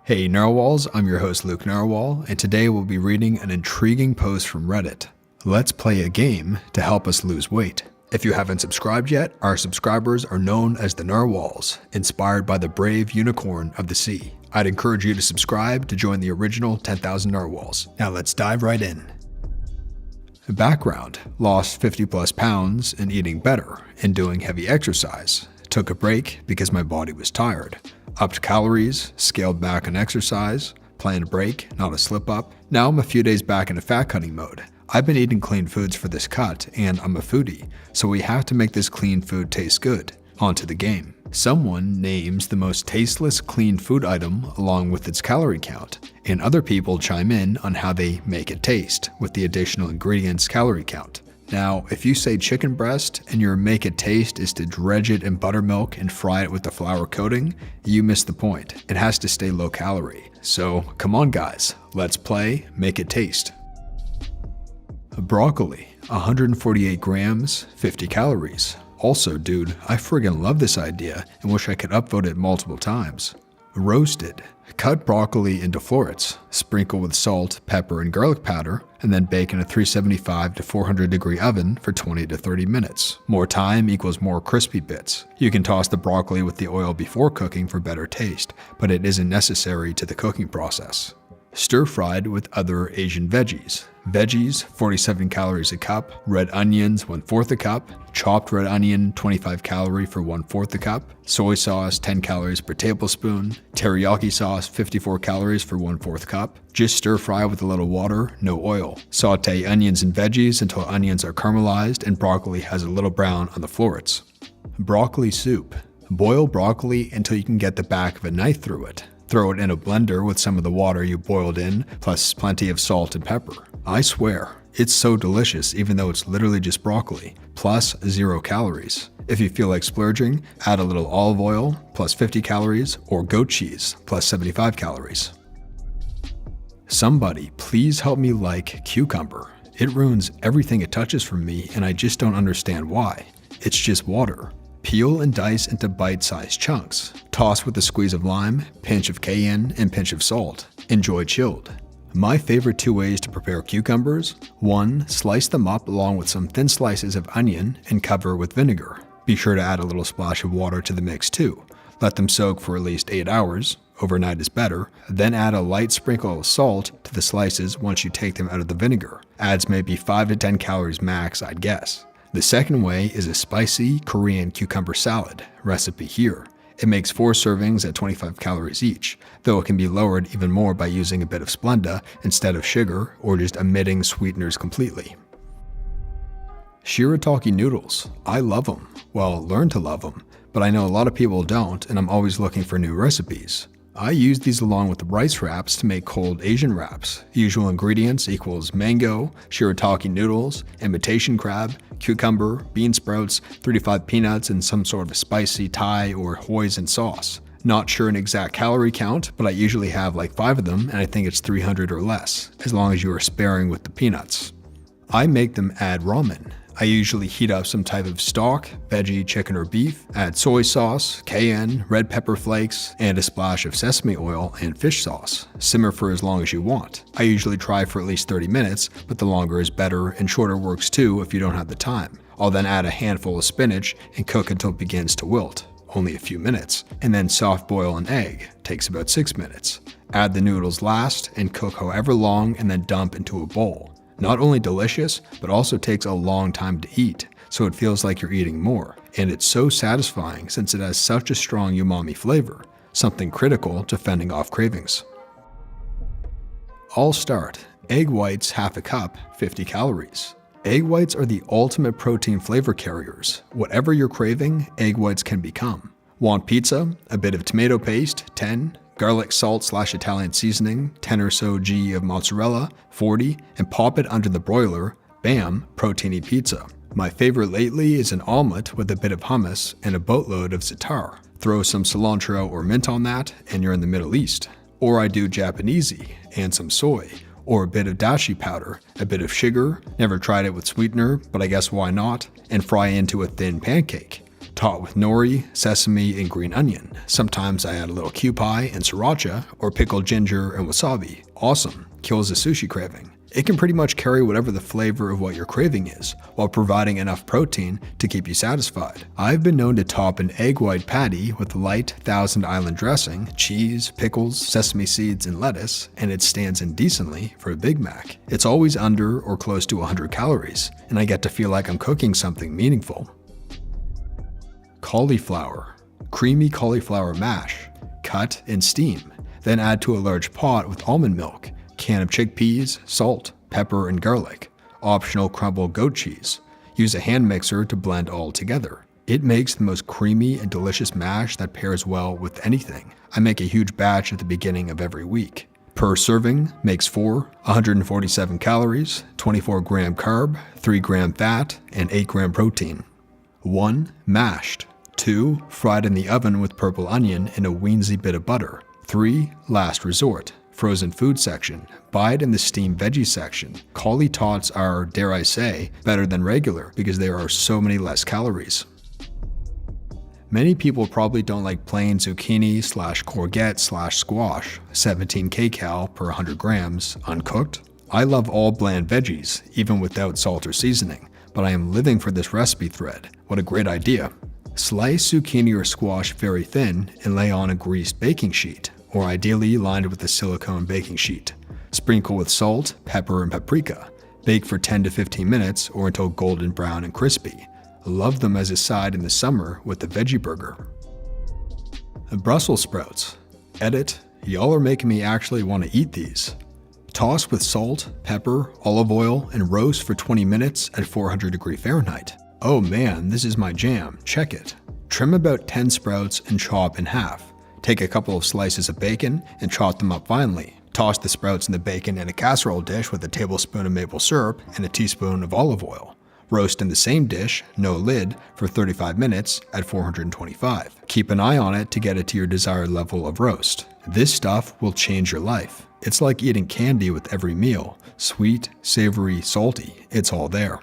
Hey Narwhals, I'm your host Luke Narwhal, and today we'll be reading an intriguing post from Reddit. Let's play a game to help us lose weight. If you haven't subscribed yet, our subscribers are known as the Narwhals, inspired by the brave unicorn of the sea. I'd encourage you to subscribe to join the original 10,000 Narwhals. Now let's dive right in. Background: lost 50 plus pounds and eating better and doing heavy exercise. Took a break because my body was tired. Upped calories, scaled back on exercise, planned break, not a slip up. Now I'm a few days back into fat cutting mode. I've been eating clean foods for this cut, and I'm a foodie, so we have to make this clean food taste good. On to the game. Someone names the most tasteless clean food item along with its calorie count, and other people chime in on how they make it taste with the additional ingredients calorie count. Now, if you say chicken breast and your make it taste is to dredge it in buttermilk and fry it with the flour coating, you missed the point. It has to stay low calorie. So come on guys, let's play make it taste. Broccoli, 148 grams, 50 calories. Also, dude, I friggin' love this idea and wish I could upvote it multiple times. Roasted. Cut broccoli into florets, sprinkle with salt, pepper, and garlic powder, and then bake in a 375 to 400 degree oven for 20 to 30 minutes. More time equals more crispy bits. You can toss the broccoli with the oil before cooking for better taste, but it isn't necessary to the cooking process. Stir-fried with other Asian veggies. Veggies, 47 calories a cup. Red onions, 1/4 a cup. Chopped red onion, 25 calorie for 1/4 a cup. Soy sauce, 10 calories per tablespoon. Teriyaki sauce, 54 calories for 1/4 cup. Just stir-fry with a little water, no oil. Saute onions and veggies until onions are caramelized and broccoli has a little brown on the florets. Broccoli soup. Boil broccoli until you can get the back of a knife through it. Throw it in a blender with some of the water you boiled in, plus plenty of salt and pepper. I swear, it's so delicious even though it's literally just broccoli, plus 0 calories. If you feel like splurging, add a little olive oil, plus 50 calories, or goat cheese, plus 75 calories. Somebody please help me like cucumber. It ruins everything it touches for me and I just don't understand why. It's just water. Peel and dice into bite-sized chunks. Toss with a squeeze of lime, pinch of cayenne, and pinch of salt. Enjoy chilled. My favorite 2 ways to prepare cucumbers: 1. Slice them up along with some thin slices of onion and cover with vinegar. Be sure to add a little splash of water to the mix too. Let them soak for at least 8 hours. Overnight is better. Then add a light sprinkle of salt to the slices once you take them out of the vinegar. Adds maybe 5 to 10 calories max, I'd guess. The second way is a spicy Korean cucumber salad, recipe here. It makes 4 servings at 25 calories each, though it can be lowered even more by using a bit of Splenda instead of sugar or just omitting sweeteners completely. Shirataki noodles. I love them. Well, learn to love them, but I know a lot of people don't and I'm always looking for new recipes. I use these along with rice wraps to make cold Asian wraps. Usual ingredients equals mango, shirataki noodles, imitation crab, cucumber, bean sprouts, 35 peanuts, and some sort of spicy Thai or hoisin sauce. Not sure an exact calorie count, but I usually have like 5 of them and I think it's 300 or less, as long as you are sparing with the peanuts. I make them add ramen. I usually heat up some type of stock, veggie, chicken, or beef, add soy sauce, cayenne, red pepper flakes, and a splash of sesame oil and fish sauce. Simmer for as long as you want. I usually try for at least 30 minutes, but the longer is better and shorter works too if you don't have the time. I'll then add a handful of spinach and cook until it begins to wilt, only a few minutes, and then soft boil an egg, takes about 6 minutes. Add the noodles last and cook however long and then dump into a bowl. Not only delicious, but also takes a long time to eat, so it feels like you're eating more. And it's so satisfying since it has such a strong umami flavor, something critical to fending off cravings. I'll start. Egg whites, half a cup, 50 calories. Egg whites are the ultimate protein flavor carriers. Whatever you're craving, egg whites can become. Want pizza? A bit of tomato paste, 10. Garlic salt / Italian seasoning, 10 or so g of mozzarella, 40, and pop it under the broiler. Bam, proteiny pizza. My favorite lately is an omelet with a bit of hummus and a boatload of za'atar. Throw some cilantro or mint on that and you're in the Middle East. Or I do Japanesey and some soy, or a bit of dashi powder, a bit of sugar, never tried it with sweetener, but I guess why not, and fry into a thin pancake. topped with nori, sesame, and green onion. Sometimes I add a little kewpie and sriracha or pickled ginger and wasabi. Awesome, kills the sushi craving. It can pretty much carry whatever the flavor of what you're craving is, while providing enough protein to keep you satisfied. I've been known to top an egg white patty with light Thousand Island dressing, cheese, pickles, sesame seeds, and lettuce, and it stands in decently for a Big Mac. It's always under or close to 100 calories, and I get to feel like I'm cooking something meaningful. Cauliflower. Creamy cauliflower mash. Cut and steam. Then add to a large pot with almond milk, can of chickpeas, salt, pepper, and garlic. Optional crumbled goat cheese. Use a hand mixer to blend all together. It makes the most creamy and delicious mash that pairs well with anything. I make a huge batch at the beginning of every week. Per serving, makes 4, 147 calories, 24 gram carb, 3 gram fat, and 8 gram protein. 1. Mashed. 2. Fried in the oven with purple onion and a weensy bit of butter. 3. Last resort. Frozen food section. Buy it in the steamed veggie section. Cauli tots are, dare I say, better than regular because there are so many less calories. Many people probably don't like plain zucchini / courgette / squash, 17 kcal per 100 grams, uncooked. I love all bland veggies, even without salt or seasoning, but I am living for this recipe thread. What a great idea. Slice zucchini or squash very thin and lay on a greased baking sheet, or ideally lined with a silicone baking sheet. Sprinkle with salt, pepper, and paprika. Bake for 10 to 15 minutes or until golden brown and crispy. Love them as a side in the summer with the veggie burger. Brussels sprouts. Edit, y'all are making me actually want to eat these. Toss with salt, pepper, olive oil, and roast for 20 minutes at 400°F. Oh man, this is my jam, check it. Trim about 10 sprouts and chop in half. Take a couple of slices of bacon and chop them up finely. Toss the sprouts and the bacon in a casserole dish with a tablespoon of maple syrup and a teaspoon of olive oil. Roast in the same dish, no lid, for 35 minutes at 425. Keep an eye on it to get it to your desired level of roast. This stuff will change your life. It's like eating candy with every meal. Sweet, savory, salty, it's all there.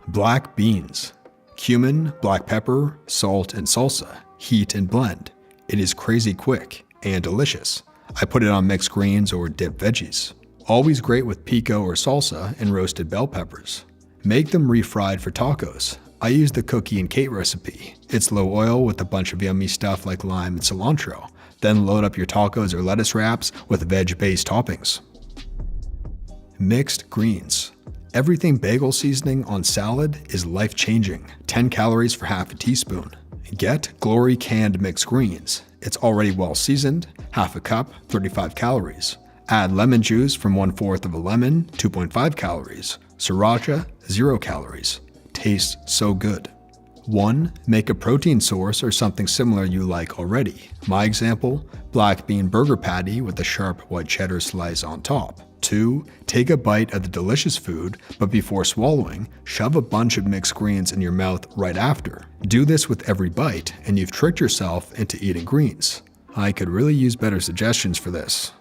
Black beans. Cumin, black pepper, salt, and salsa. Heat and blend. It is crazy quick and delicious. I put it on mixed greens or dip veggies. Always great with pico or salsa and roasted bell peppers. Make them refried for tacos. I use the Cookie and Kate recipe. It's low oil with a bunch of yummy stuff like lime and cilantro. Then load up your tacos or lettuce wraps with veg-based toppings. Mixed greens. Everything bagel seasoning on salad is life-changing. 10 calories for half a teaspoon. Get Glory canned mixed greens. It's already well seasoned, half a cup, 35 calories. Add lemon juice from 1/4 of a lemon, 2.5 calories. Sriracha, 0 calories. Tastes so good. 1. Make a protein source or something similar you like already. My example, black bean burger patty with a sharp white cheddar slice on top. 2. Take a bite of the delicious food, but before swallowing, shove a bunch of mixed greens in your mouth right after. Do this with every bite, and you've tricked yourself into eating greens. I could really use better suggestions for this.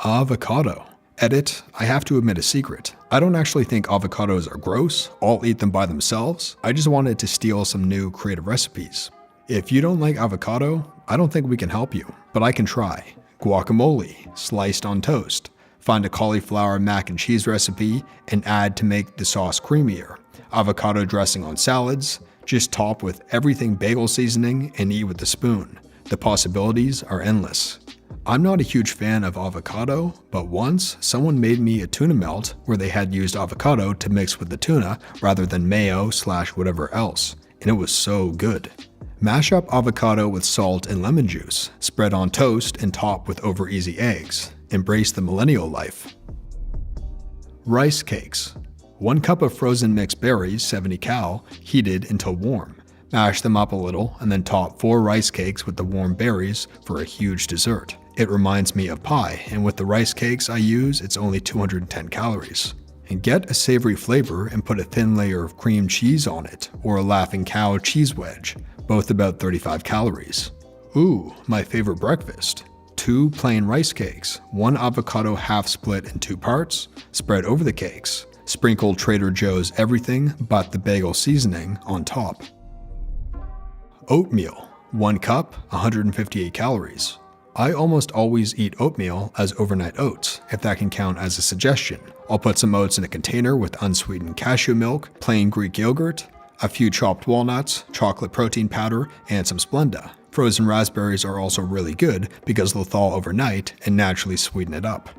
Avocado. Edit, I have to admit a secret. I don't actually think avocados are gross. I'll eat them by themselves. I just wanted to steal some new creative recipes. If you don't like avocado, I don't think we can help you, but I can try. Guacamole, sliced on toast. Find a cauliflower mac and cheese recipe and add to make the sauce creamier. Avocado dressing on salads. Just top with everything bagel seasoning and eat with a spoon. The possibilities are endless. I'm not a huge fan of avocado, but once someone made me a tuna melt where they had used avocado to mix with the tuna rather than mayo / whatever else, and it was so good. Mash up avocado with salt and lemon juice, spread on toast and top with over easy eggs. Embrace the millennial life. Rice cakes. 1 cup of frozen mixed berries, 70 cal, heated until warm. Mash them up a little and then top 4 rice cakes with the warm berries for a huge dessert. It reminds me of pie, and with the rice cakes I use, it's only 210 calories. And get a savory flavor and put a thin layer of cream cheese on it, or a Laughing Cow cheese wedge, both about 35 calories. Ooh, my favorite breakfast. 2 plain rice cakes, 1 avocado half split in 2 parts, spread over the cakes. Sprinkle Trader Joe's everything but the bagel seasoning on top. Oatmeal, 1 cup, 158 calories. I almost always eat oatmeal as overnight oats, if that can count as a suggestion. I'll put some oats in a container with unsweetened cashew milk, plain Greek yogurt, a few chopped walnuts, chocolate protein powder, and some Splenda. Frozen raspberries are also really good because they'll thaw overnight and naturally sweeten it up.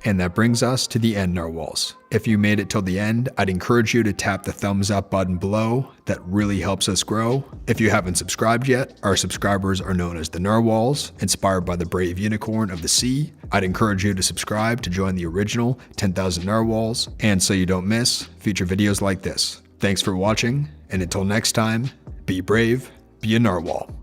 And that brings us to the end, narwhals. If you made it till the end, I'd encourage you to tap the thumbs up button below. That really helps us grow. If you haven't subscribed yet, our subscribers are known as the narwhals, inspired by the brave unicorn of the sea. I'd encourage you to subscribe to join the original 10,000 narwhals, and so you don't miss future videos like this. Thanks for watching, and until next time, be brave, be a narwhal.